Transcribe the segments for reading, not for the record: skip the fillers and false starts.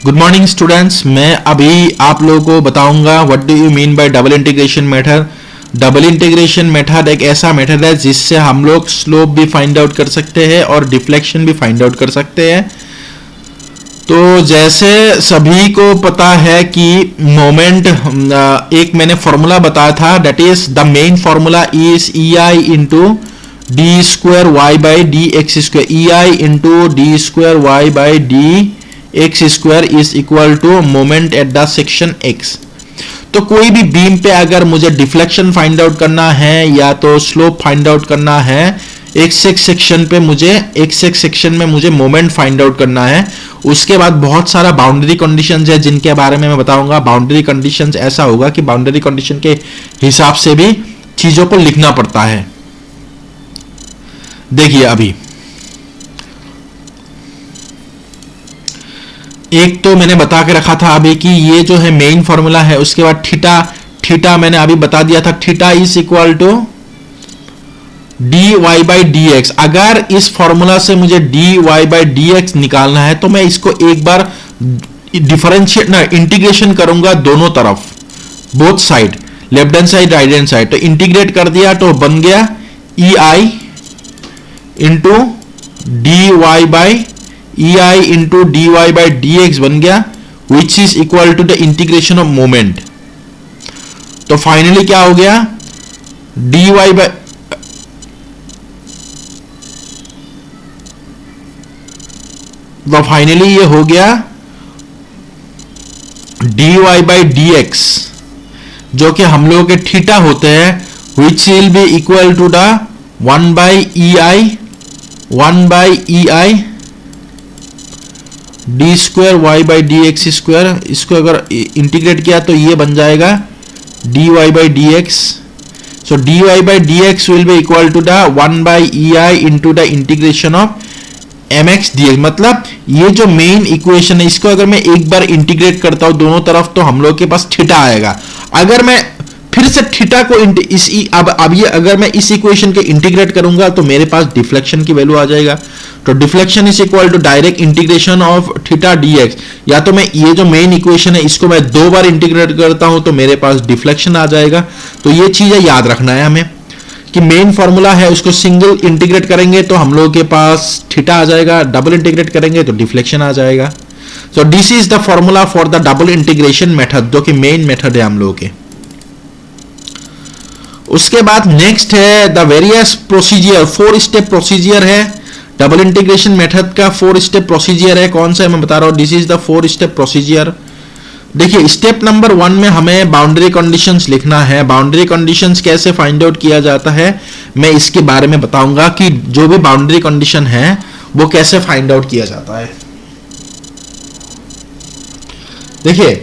Good morning students, मैं अभी आप लोगों को बताऊंगा what do you mean by double integration method. Double integration method एक ऐसा मेथड है जिससे हम लोग स्लोप भी फाइंड आउट कर सकते हैं और डिफ्लेक्शन भी फाइंड आउट कर सकते हैं। तो जैसे सभी को पता है कि मोमेंट एक मैंने फॉर्मूला बताया था, that is the main formula is EI into d square y by d x square. EI into d square y by d x square is equal to moment at the section x. तो कोई भी beam पे अगर मुझे deflection find out करना है या तो स्लोप फाइंड आउट करना है, एक्स एक्स सेक्शन में मुझे मोमेंट फाइंड आउट करना है। उसके बाद बहुत सारा बाउंड्री कंडीशंस है जिनके बारे में मैं बताऊंगा। बाउंड्री कंडीशंस ऐसा होगा कि बाउंड्री कंडीशन के हिसाब से भी चीजों को लिखना पड़ता है। देखिए, अभी एक तो मैंने बता के रखा था अभी कि ये जो है मेन फॉर्मूला है। उसके बाद थीटा मैंने अभी बता दिया था, theta is equal to d y by d x. अगर इस फॉर्मूला से मुझे d y by d x निकालना है तो मैं इसको एक बार डिफरेंशिएट इंटीग्रेशन करूंगा दोनों तरफ, both side, left hand side right hand side. तो इंटीग्रेट कर दिया तो बन गया EI into d y by EI into d y by d x बन गया, which is equal to the integration of moment. तो फाइनली क्या हो गया, डी वाई बाई तो फाइनली ये हो गया d y by d x, जो कि हम लोगों के थीटा होते हैं, which will be equal to the 1 by EI d square y by d x square. इसको अगर इंटीग्रेट किया तो ये बन जाएगा d y by d x. So d y by d x will be equal to the 1 by EI into the integration of mx dx। मतलब ये जो मेन इक्वेशन है, इसको अगर मैं एक बार इंटीग्रेट करता हूं दोनों तरफ तो हम लोग के पास थीटा आएगा। अगर मैं फिर से थीटा को अब ये अगर मैं इस इक्वेशन के इंटीग्रेट करूंगा तो मेरे पास डिफ्लेक्शन की वैल्यू आ जाएगा। तो deflection is equal to direct integration of theta dx। या तो मैं ये जो मेन इक्वेशन है इसको मैं दो बार इंटीग्रेट करता हूं तो मेरे पास डिफ्लेक्शन आ जाएगा। तो ये चीजें याद रखना है हमें कि मेन फॉर्मूला है उसको सिंगल इंटीग्रेट करेंगे तो हम लोगों के पास थीटा आ जाएगा, डबल इंटीग्रेट करेंगे तो डिफ्लेक्शन आ जाएगा। So this is the formula for the double integration method, जो कि मेन मेथड है हम लोगों के। उसके बाद नेक्स्ट है the various procedure, 4 step procedure है डबल इंटीग्रेशन मेथड का। 4 स्टेप प्रोसीजर है, कौन सा है मैं बता रहा हूं, this is the 4 step procedure. देखिए, स्टेप नंबर 1 में हमें बाउंड्री कंडीशंस लिखना है। बाउंड्री कंडीशंस कैसे फाइंड आउट किया जाता है मैं इसके बारे में बताऊंगा कि जो भी बाउंड्री कंडीशन है वो कैसे फाइंड आउट किया जाता है। देखिए,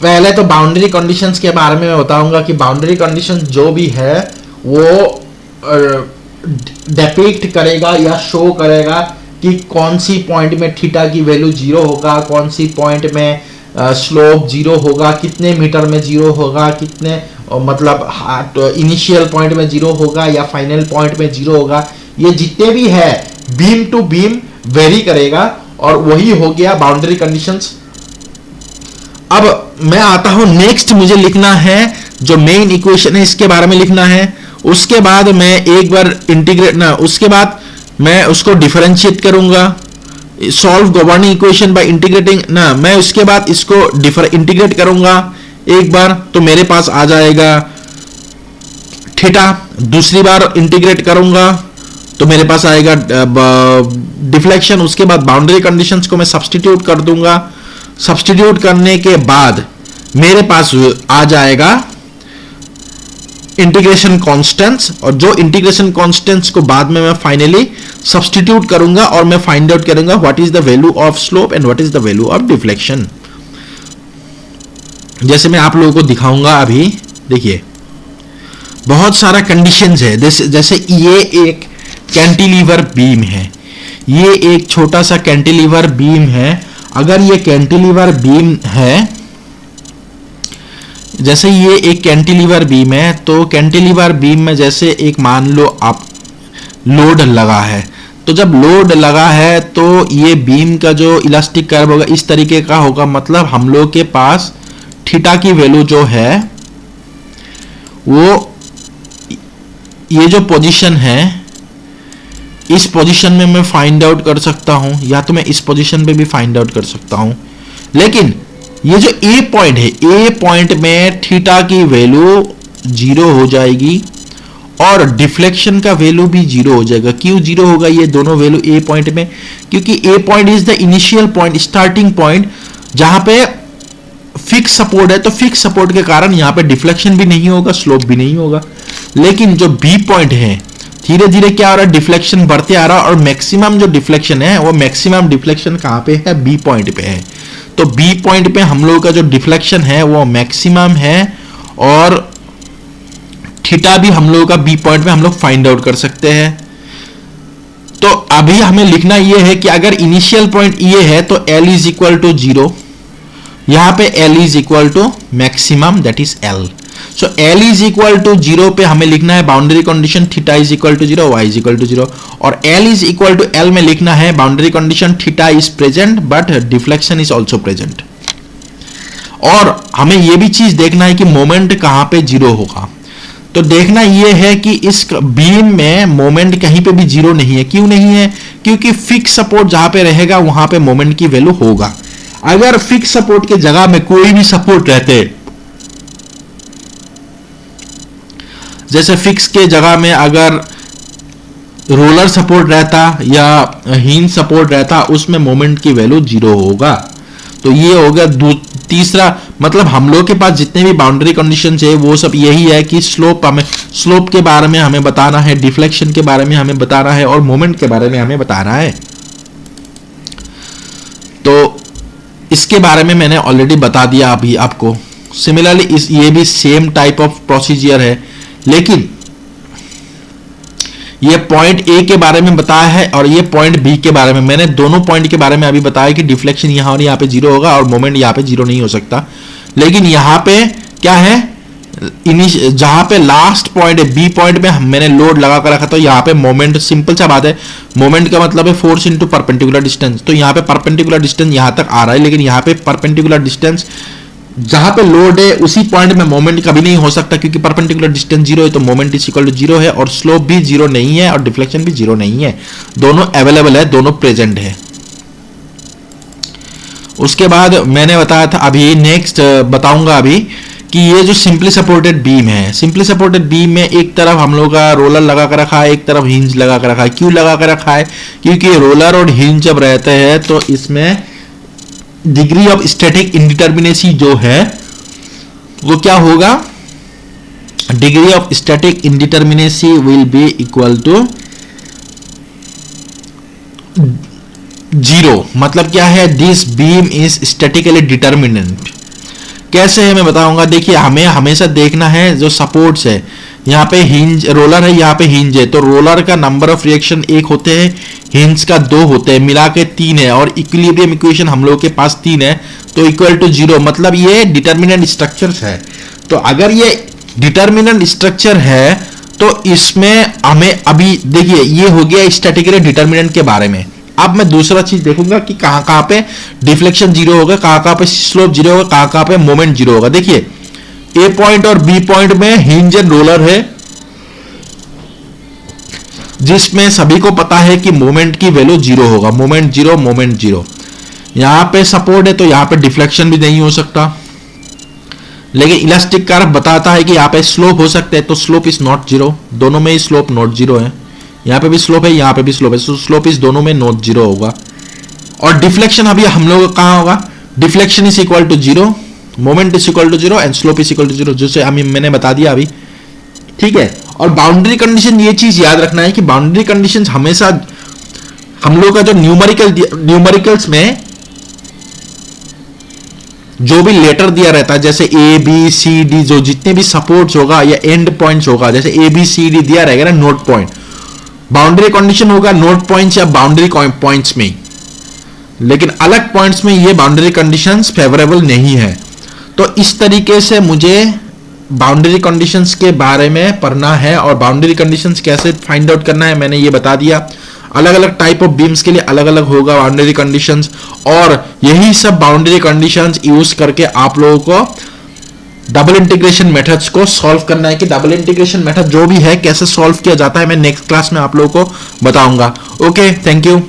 पहले तो बाउंड्री कंडीशंस के बारे में मैं बताऊंगा कि बाउंड्री कंडीशन जो भी है वो डिपिक्ट करेगा या शो करेगा कि कौन सी पॉइंट में थीटा की वैल्यू 0 होगा, कौन सी पॉइंट में स्लोप 0 होगा, कितने मीटर में 0 होगा, कितने मतलब इनिशियल पॉइंट में 0 होगा या फाइनल पॉइंट में 0 होगा। ये जितने भी है बीम टू बीम वेरी करेगा और वही हो गया बाउंड्री कंडीशंस। अब मैं आता हूं नेक्स्ट, मुझे लिखना है जो मेन इक्वेशन है इसके बारे में लिखना है। उसके बाद मैं एक बार उसके बाद मैं उसको डिफरेंशिएट करूंगा, solve governing equation by integrating मैं उसके बाद इसको इंटीग्रेट करूंगा एक बार तो मेरे पास आ जाएगा थीटा। दूसरी बार इंटीग्रेट करूंगा तो मेरे पास आएगा डिफ्लेक्शन। उसके बाद बाउंड्री कंडीशंस को मैं सब्स्टिट्यूट कर दूंगा। सब्स्टिट्यूट करने के बाद मेरे पास आ जाएगा इंटीग्रेशन कांस्टेंट्स, और जो इंटीग्रेशन कांस्टेंट्स को बाद में मैं फाइनली सब्स्टिट्यूट करूंगा और मैं फाइंड आउट करूंगा what is the value of slope and what is the value of deflection. जैसे मैं आप लोगों को दिखाऊंगा अभी। देखिए, बहुत सारा कंडीशंस है। जैसे ये एक कैंटिलीवर बीम है, ये एक छोटा सा कैंटिलीवर बीम है। अगर ये कैंटिलीवर बीम है, जैसे ये एक कैंटिलीवर बीम है, तो कैंटिलीवर बीम में जैसे एक मान लो आप लोड लगा है, तो जब लोड लगा है तो ये बीम का जो इलास्टिक कर्व होगा इस तरीके का होगा, मतलब हम लोग के पास थीटा की वैल्यू जो है वो ये जो पोजीशन है इस पोजीशन में मैं फाइंड आउट कर सकता हूं, या तो मैं इस पोजीशन पे भी फाइंड आउट कर सकता हूं। लेकिन ये जो ए पॉइंट है, ए पॉइंट में थीटा की वैल्यू 0 हो जाएगी और डिफ्लेक्शन का वैल्यू भी 0 हो जाएगा। क्यों 0 होगा ये दोनों वैल्यू ए पॉइंट में? क्योंकि A point is the initial point, starting point, जहां पे फिक्स सपोर्ट है। तो फिक्स सपोर्ट के कारण यहां पे डिफ्लेक्शन भी नहीं होगा, स्लोप भी नहीं होगा। लेकिन जो बी पॉइंट है, धीरे धीरे क्या हो रहा है, डिफ्लेक्शन बढ़ते आ रहा है, और मैक्सिमम जो डिफ्लेक्शन है वो मैक्सिमम डिफ्लेक्शन कहां पे है, बी पॉइंट पे है। तो बी पॉइंट पे हम लोगों का जो डिफ्लेक्शन है वो मैक्सिमम है, और थीटा भी हम लोगों का बी पॉइंट में हम लोग फाइंड आउट कर सकते हैं। तो अभी हमें लिखना यह है कि अगर इनिशियल पॉइंट ये है तो L इज इक्वल टू 0, यहां पे L is equal to maximum, that is L। So L is equal to 0 पे हमें लिखना है boundary condition theta is equal to 0, y is equal to 0, और L is equal to L में लिखना है boundary condition theta is present but deflection is also present. और हमें यह भी चीज देखना है कि मोमेंट कहां पे 0 होगा। तो देखना यह है कि इस बीम में मोमेंट कहीं पे भी 0 नहीं है। क्यों नहीं है? क्योंकि फिक्स सपोर्ट जहां पे रहेगा वहां पे मोमेंट की वैल्यू होगा। अगर फिक्स सपोर्ट के जगह में कोई भी सपोर्ट रहते, जैसे फिक्स के जगह में अगर रोलर सपोर्ट रहता या हिंज सपोर्ट रहता, उसमें मोमेंट की वैल्यू 0 होगा। तो ये होगा तीसरा, मतलब हम लोग के पास जितने भी बाउंड्री कंडीशंस है वो सब यही है कि स्लोप के बारे में हमें बताना है, डिफ्लेक्शन के बारे में हमें बताना है, और मोमेंट के बारे में हमें बताना है। तो इसके बारे में मैंने ऑलरेडी बता दिया अभी आपको। सिमिलरली ये भी सेम टाइप ऑफ प्रोसीजर है, लेकिन ये पॉइंट ए के बारे में बताया है और ये पॉइंट बी के बारे में। मैंने दोनों पॉइंट के बारे में अभी बताया कि डिफ्लेक्शन यहां और यहां पे 0 होगा और मोमेंट यहां पे 0 नहीं हो सकता। लेकिन यहां पे क्या है, जहां पे लास्ट पॉइंट है बी पॉइंट में मैंने लोड लगा कर रखा, तो यहां पे मोमेंट, सिंपल सा बात है, मोमेंट का मतलब है फोर्स इनटू परपेंडिकुलर डिस्टेंस। तो यहां पे परपेंडिकुलर डिस्टेंस यहां तक आ रहा है, लेकिन यहां पे परपेंडिकुलर डिस्टेंस जहां पे लोड है उसी पॉइंट में मोमेंट कभी नहीं हो सकता, क्योंकि परपेंडिकुलर डिस्टेंस 0 है, तो मोमेंट इज इक्वल टू 0 है, और स्लोप भी 0 नहीं है और डिफ्लेक्शन भी 0 नहीं है। दोनों अवेलेबल है, दोनों प्रेजेंट है। उसके बाद मैंने बताया था, अभी नेक्स्ट बताऊंगा अभी कि ये जो सिंपली सपोर्टेड बीम है, सिंपली सपोर्टेड बीम में एक तरफ हम लोग का रोलर लगा कर रखा है, एक तरफ हिंज लगा कर रखा है। क्यों लगा कर रखा है? क्योंकि रोलर और हिंज जब रहते हैं तो इसमें डिग्री ऑफ स्टैटिक इंडिटर्मिनेसी जो है वो क्या होगा, degree of static indeterminacy will be equal to 0। मतलब क्या है, this beam is statically determinant. कैसे है मैं बताऊंगा। देखिए, हमें हमेशा देखना है जो सपोर्ट्स है, यहाँ पे हिंज रोलर है, यहाँ पे हिंज है, तो रोलर का नंबर ऑफ रिएक्शन 1 होते हैं, हिंज का 2 होते हैं, मिला के 3 है, और इक्विलिब्रियम इक्वेशन हम लोग के पास 3 है, तो इक्वल टू 0। मतलब ये डिटर्मिनेंट स्ट्रक्चर्स है। तो अगर ये डिटर्मिनेंट स्ट्रक्चर है तो इसमें हमें अभी देखिए ये हो गया स्टैटिकली डिटर्मिनेंट के बारे में। अब मैं दूसरा चीज देखूंगा कि कहां कहां पे डिफ्लेक्शन 0 होगा, कहां कहां पे स्लोप 0 होगा, कहां कहां पे मोमेंट 0 होगा। देखिए, ए पॉइंट और बी पॉइंट में हिंज एंड रोलर है, जिसमें सभी को पता है कि मोमेंट की वैल्यू 0 होगा, मोमेंट 0, मोमेंट 0। यहां पे सपोर्ट है तो यहां पे डिफ्लेक्शन भी नहीं हो सकता। लेकिन इलास्टिक कर्व बताता है कि यहां पे स्लोप हो सकते हैं, तो स्लोप इज नॉट 0। दोनों में ही स्लोप नॉट 0 है, यहां पे भी स्लोप है, यहां पे भी स्लोप है, तो स्लोप इज दोनों में नॉट 0 होगा। और डिफ्लेक्शन अभी हम लोग कहां होगा, deflection is equal to 0, moment is equal to 0 and slope is equal to 0, जैसे मैंने बता दिया अभी। ठीक है। और बाउंड्री कंडीशन, ये चीज याद रखना है कि बाउंड्री कंडीशंस हमेशा हम लोग का जो न्यूमेरिकल्स में जो भी लेटर दिया रहता है, जैसे ए बी सी डी, जो जितने भी सपोर्ट्स होगा या एंड पॉइंट्स होगा, जैसे ए बी सी डी दिया रहेगा ना नोट पॉइंट, बाउंड्री कंडीशन होगा नोट पॉइंट्स या बाउंड्री पॉइंट्स में। लेकिन अलग पॉइंट्स में ये बाउंड्री कंडीशंस फेवरेबल नहीं है। तो इस तरीके से मुझे बाउंड्री कंडीशंस के बारे में पढ़ना है, और बाउंड्री कंडीशंस कैसे फाइंड आउट करना है मैंने ये बता दिया। अलग अलग टाइप ऑफ बीम्स के लिए अलग अलग होगा बाउंड्री कंडीशंस, और यही सब बाउंड्री कंडीशंस यूज करके आप लोगों को डबल इंटीग्रेशन मेथड्स को सॉल्व करना है। कि डबल इंटीग्रेशन मेथड जो भी है कैसे सॉल्व किया जाता है मैं नेक्स्ट क्लास में आप लोगों को बताऊंगा। Okay, thank you.